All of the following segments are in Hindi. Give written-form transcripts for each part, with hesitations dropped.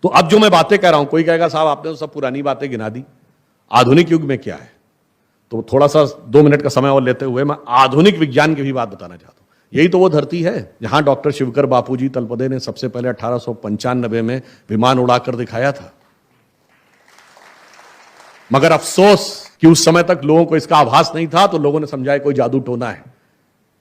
तो अब जो मैं बातें कह रहा हूं, कोई कहेगा साहब आपने तो सब पुरानी बातें गिना दी, आधुनिक युग में क्या है? तो थोड़ा सा 2 मिनट का समय और लेते हुए मैं आधुनिक विज्ञान की भी बात बताना चाहता हूं। यही तो वो धरती है जहां डॉक्टर शिवकर बापूजी तलपदे ने सबसे पहले 1895 में विमान उड़ाकर दिखाया था। मगर अफसोस कि उस समय तक लोगों को इसका आभास नहीं था, तो लोगों ने समझा कोई जादू टोना है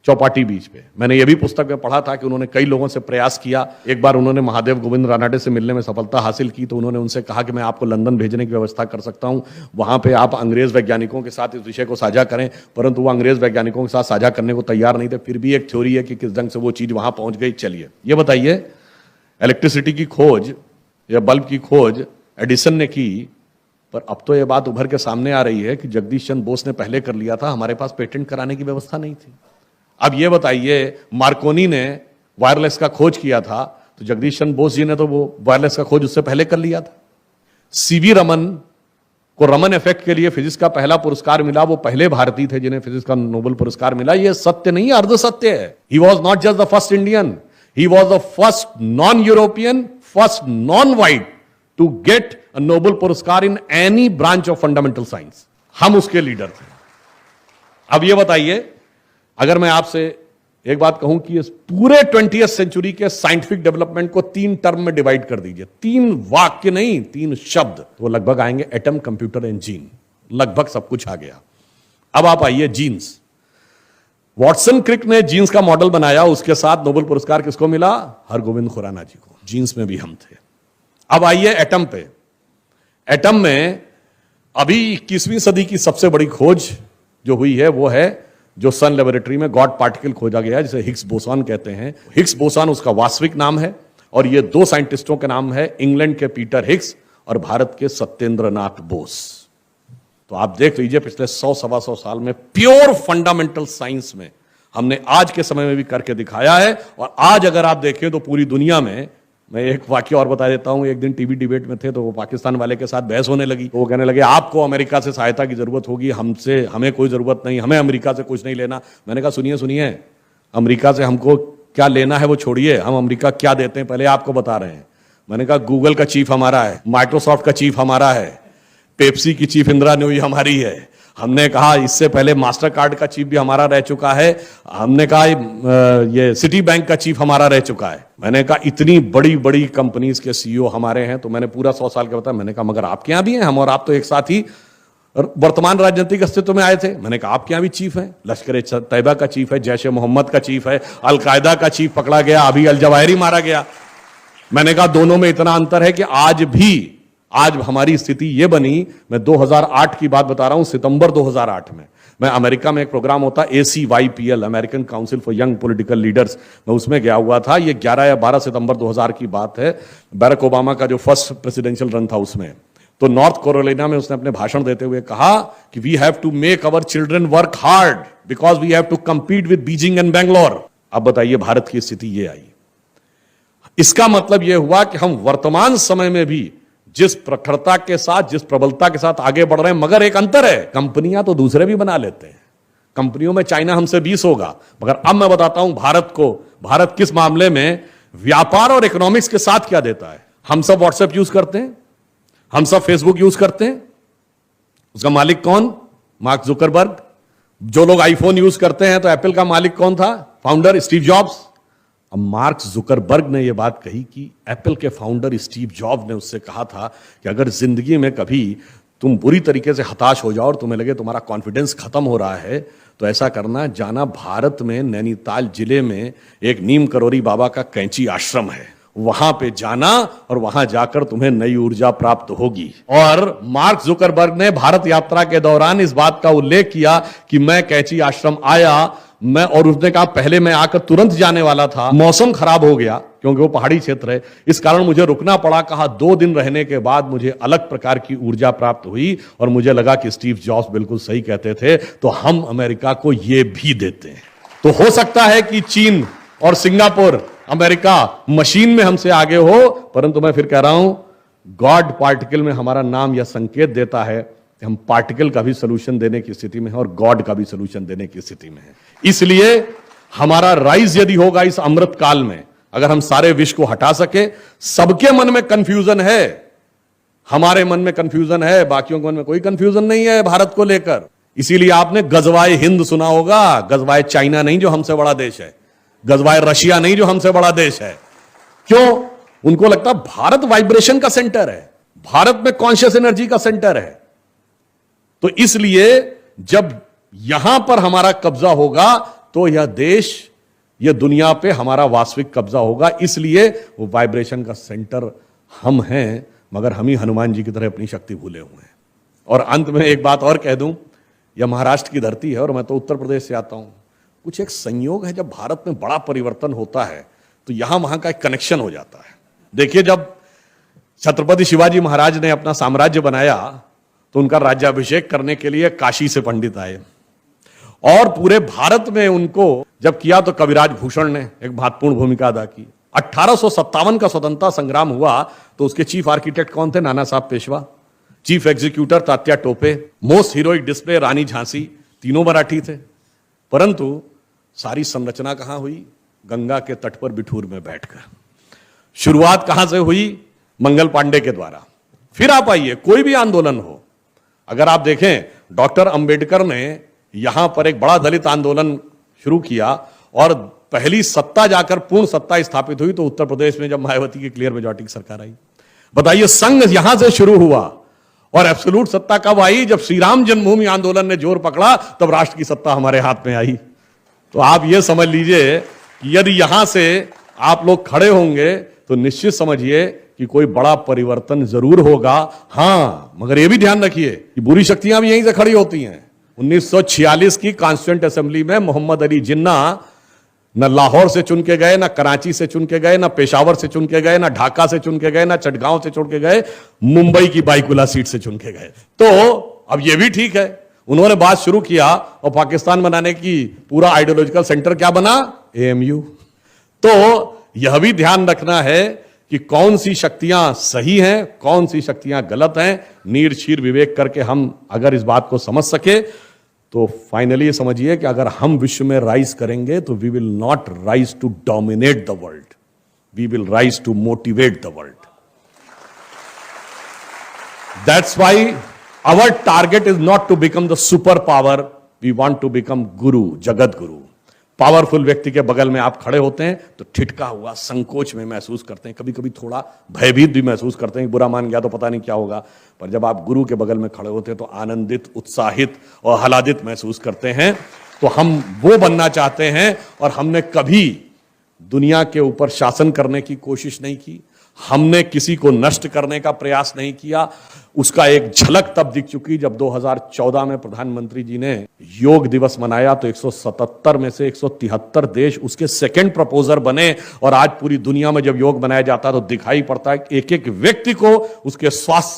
चौपाटी बीच पे। मैंने ये भी पुस्तक में पढ़ा था कि उन्होंने कई लोगों से प्रयास किया। एक बार उन्होंने महादेव गोविंद रानाडे से मिलने में सफलता हासिल की, तो उन्होंने उनसे कहा कि मैं आपको लंदन भेजने की व्यवस्था कर सकता हूं, वहां पे आप अंग्रेज वैज्ञानिकों के साथ इस विषय को साझा करें। परंतु वो अंग्रेज वैज्ञानिकों के साथ साझा करने को तैयार नहीं थे। फिर भी एक थ्योरी है कि किस ढंग से वो चीज वहां पहुंच गई। चलिए ये बताइए, इलेक्ट्रिसिटी की खोज या बल्ब की खोज एडिसन ने की, पर अब तो ये बात उभर के सामने आ रही है कि जगदीश चंद्र बोस ने पहले कर लिया था, हमारे पास पेटेंट कराने की व्यवस्था नहीं थी। अब ये बताइए, मार्कोनी ने वायरलेस का खोज किया था, तो जगदीश चंद्र बोस जी ने तो वो वायरलेस का खोज उससे पहले कर लिया था। सीवी रमन को रमन इफेक्ट के लिए फिजिक्स का पहला पुरस्कार मिला, वो पहले भारतीय थे जिन्हें फिजिक्स का नोबेल पुरस्कार मिला। ये सत्य नहीं, अर्ध सत्य है। He was not just the first Indian, he was the first non European, first non white to get a Nobel पुरस्कार in any branch of fundamental science. हम उसके लीडर थे। अब ये बताइए, अगर मैं आपसे एक बात कहूं कि इस पूरे 20वीं सेंचुरी के साइंटिफिक डेवलपमेंट को 3 टर्म में डिवाइड कर दीजिए, 3 वाक्य नहीं, 3 शब्द, तो लगभग आएंगे एटम, कंप्यूटर एंड जीन। लगभग सब कुछ आ गया। अब आप आइए जीन्स। वॉटसन क्रिक ने जीन्स का मॉडल बनाया, उसके साथ नोबेल पुरस्कार किसको मिला? हरगोविंद खुराना जी को। जीन्स में भी हम थे। अब आइए एटम पे। एटम में अभी 21वीं सदी की सबसे बड़ी खोज जो हुई है वो है जो सन लेबोरेटरी में गॉड पार्टिकल खोजा गया है, जिसे हिग्स बोसॉन कहते हैं। हिग्स बोसॉन उसका वास्तविक नाम है, और ये 2 साइंटिस्टों के नाम है, इंग्लैंड के पीटर हिग्स और भारत के सत्येंद्र नाथ बोस। तो आप देख लीजिए, पिछले 100-125 साल में प्योर फंडामेंटल साइंस में हमने आज के समय में भी करके दिखाया है। और आज अगर आप देखें तो पूरी दुनिया में, मैं एक वाक्य और बता देता हूं, एक दिन टीवी डिबेट में थे तो वो पाकिस्तान वाले के साथ बहस होने लगी। वो कहने लगे आपको अमेरिका से सहायता की जरूरत होगी, हमें कोई जरूरत नहीं, हमें अमेरिका से कुछ नहीं लेना। मैंने कहा सुनिए, अमेरिका से हमको क्या लेना है वो छोड़िए, हम अमेरिका क्या देते हैं पहले आपको बता रहे हैं। मैंने कहा गूगल का चीफ हमारा है, माइक्रोसॉफ्ट का चीफ हमारा है, पेप्सी की चीफ इंदिरा नूई हमारी है। हमने कहा इससे पहले मास्टर कार्ड का चीफ भी हमारा रह चुका है। हमने कहा ये सिटी बैंक का चीफ हमारा रह चुका है। मैंने कहा इतनी बड़ी बड़ी कंपनीज के सीईओ हमारे हैं। तो मैंने पूरा 100 साल का बताया। मैंने कहा मगर आपके यहां भी हैं, हम और आप तो एक साथ ही वर्तमान राजनीतिक अस्तित्व में आए थे। मैंने कहा आपके यहां भी चीफ है, लश्कर ए तैयबा का चीफ है, जैश ए मोहम्मद का चीफ है, अलकायदा का चीफ पकड़ा गया, अभी अल जवाहिरी मारा गया। मैंने कहा दोनों में इतना अंतर है कि आज हमारी स्थिति यह बनी। मैं 2008 की बात बता रहा हूं, सितंबर 2008 में मैं अमेरिका में एक प्रोग्राम होता ACYPL, American council for young political leaders, मैं उसमें गया हुआ था। ये 11 या 12 सितंबर 2000 की बात है। बैरक ओबामा का जो फर्स्ट प्रेसिडेंशियल रन था उसमें, तो नॉर्थ कैरोलिना में उसने अपने भाषण देते हुए कहा कि we have to make our children work hard because we have to compete with Beijing and Bangalore. अब बताइए भारत की स्थिति ये आई। इसका मतलब यह हुआ कि हम वर्तमान समय में भी जिस प्रखरता के साथ, जिस प्रबलता के साथ आगे बढ़ रहे हैं, मगर एक अंतर है, कंपनियां तो दूसरे भी बना लेते हैं। कंपनियों में चाइना हमसे 20 होगा, मगर अब मैं बताता हूं भारत किस मामले में व्यापार और इकोनॉमिक्स के साथ क्या देता है। हम सब व्हाट्सएप यूज करते हैं, हम सब फेसबुक यूज करते हैं, उसका मालिक कौन? Mark Zuckerberg. जो लोग आईफोन यूज करते हैं तो एप्पल का मालिक कौन था? Founder Steve jobs. अब मार्क जुकरबर्ग ने यह बात कही कि एप्पल के फाउंडर स्टीव जॉब्स ने उससे कहा था कि अगर जिंदगी में कभी तुम बुरी तरीके से हताश हो जाओ और तुम्हें लगे तुम्हारा कॉन्फिडेंस खत्म हो रहा है, तो ऐसा करना, जाना भारत में नैनीताल जिले में एक नीम करोरी बाबा का कैंची आश्रम है, वहां पे जाना और वहां जाकर तुम्हें नई ऊर्जा प्राप्त होगी। और मार्क जुकरबर्ग ने भारत यात्रा के दौरान इस बात का उल्लेख किया कि मैं कैंची आश्रम आया, और उसने कहा पहले मैं आकर तुरंत जाने वाला था, मौसम खराब हो गया क्योंकि वो पहाड़ी क्षेत्र है, इस कारण मुझे रुकना पड़ा। कहा 2 दिन रहने के बाद मुझे अलग प्रकार की ऊर्जा प्राप्त हुई और मुझे लगा कि स्टीव जॉब्स बिल्कुल सही कहते थे, तो हम अमेरिका को ये भी देते हैं। तो हो सकता है कि चीन और सिंगापुर, अमेरिका मशीन में हमसे आगे हो, परंतु मैं फिर कह रहा हूं गॉड पार्टिकल में हमारा नाम यह संकेत देता है कि हम पार्टिकल का भी सोल्यूशन देने की स्थिति में है और गॉड का भी सोल्यूशन देने की स्थिति में है। इसलिए हमारा राइज यदि होगा इस अमृत काल में, अगर हम सारे विष को हटा सके, सबके मन में कंफ्यूजन है, हमारे मन में कंफ्यूजन है, बाकियों के मन में कोई कंफ्यूजन नहीं है भारत को लेकर। इसीलिए आपने गजवाए हिंद सुना होगा, गजवाए चाइना नहीं जो हमसे बड़ा देश है, गजवाए रशिया नहीं जो हमसे बड़ा देश है। क्यों? उनको लगता है भारत वाइब्रेशन का सेंटर है, भारत में कॉन्शियस एनर्जी का सेंटर है। तो इसलिए जब यहां पर हमारा कब्जा होगा तो यह देश, यह दुनिया पे हमारा वास्तविक कब्जा होगा। इसलिए वो वाइब्रेशन का सेंटर हम हैं, मगर हम ही हनुमान जी की तरह अपनी शक्ति भूले हुए हैं। और अंत में एक बात और कह दूं, यह महाराष्ट्र की धरती है और मैं तो उत्तर प्रदेश से आता हूं। कुछ एक संयोग है, जब भारत में बड़ा परिवर्तन होता है तो यहां वहां का एक कनेक्शन हो जाता है। देखिए, जब छत्रपति शिवाजी महाराज ने अपना साम्राज्य बनाया तो उनका राज्याभिषेक करने के लिए काशी से पंडित आए, और पूरे भारत में उनको जब किया तो कविराज भूषण ने एक महत्वपूर्ण भूमिका अदा की। 1857 का स्वतंत्रता संग्राम हुआ तो उसके चीफ आर्किटेक्ट कौन थे? Nana Sahab Peshwa. Chief executor Tatya Tope. Most heroic display Rani Jhansi. तीनों मराठी थे। परंतु सारी संरचना कहां हुई? गंगा के तट पर बिठूर में बैठकर। शुरुआत कहां से हुई? मंगल पांडे के द्वारा। फिर आप आइए, कोई भी आंदोलन हो, अगर आप देखें डॉक्टर अंबेडकर ने यहां पर एक बड़ा दलित आंदोलन शुरू किया और पहली सत्ता जाकर पूर्ण सत्ता स्थापित हुई तो उत्तर प्रदेश में, जब मायावती की क्लियर मेजॉरिटी की सरकार आई। बताइए, संघ यहां से शुरू हुआ और एब्सोल्यूट सत्ता कब आई? जब श्री राम जन्मभूमि आंदोलन ने जोर पकड़ा, तब राष्ट्र की सत्ता हमारे हाथ में आई। तो आप यह समझ लीजिए कि यदि यहां से आप लोग खड़े होंगे तो निश्चित समझिए कि कोई बड़ा परिवर्तन जरूर होगा। हां, मगर यह भी ध्यान रखिए कि बुरी शक्तियां भी यहीं से खड़ी होती हैं। 1946 की कॉन्स्टिट्यूएंट असेंबली में मोहम्मद अली जिन्ना न लाहौर से चुन के गए, न कराची से चुन के गए, न पेशावर से चुन के गए, न ढाका से चुन के गए, न चटगांव से चुन के गए, मुंबई की बाईकुला सीट से चुन के गए। तो अब यह भी ठीक है, उन्होंने बात शुरू किया और पाकिस्तान बनाने की पूरा आइडियोलॉजिकल सेंटर क्या बना? एएमयू। तो यह भी ध्यान रखना है कि कौन सी शक्तियां सही हैं, कौन सी शक्तियां गलत हैं। नीर शीर विवेक करके हम अगर इस बात को समझ सके तो फाइनली ये समझिए कि अगर हम विश्व में राइज करेंगे तो we will not rise to dominate the world, we will rise to motivate the world. That's why our target is not to become the super power, we want to become guru, jagat Guru. Powerful व्यक्ति के बगल में आप खड़े होते हैं तो ठिठका हुआ, संकोच में महसूस करते हैं, कभी कभी थोड़ा भयभीत भी महसूस करते हैं, बुरा मान गया तो पता नहीं क्या होगा। पर जब आप गुरु के बगल में खड़े होते हैं तो आनंदित, उत्साहित और आह्लादित महसूस करते हैं। तो हम वो बनना चाहते हैं और हमने कभी दुनिया के ऊपर शासन करने की कोशिश नहीं की, हमने किसी को नष्ट करने का प्रयास नहीं किया। उसका एक झलक तब दिख चुकी जब 2014 में प्रधानमंत्री जी ने योग दिवस मनाया तो 177 में से 173 देश उसके सेकंड प्रपोजर बने। और आज पूरी दुनिया में जब योग मनाया जाता है तो दिखाई पड़ता है कि एक एक व्यक्ति को उसके स्वास्थ्य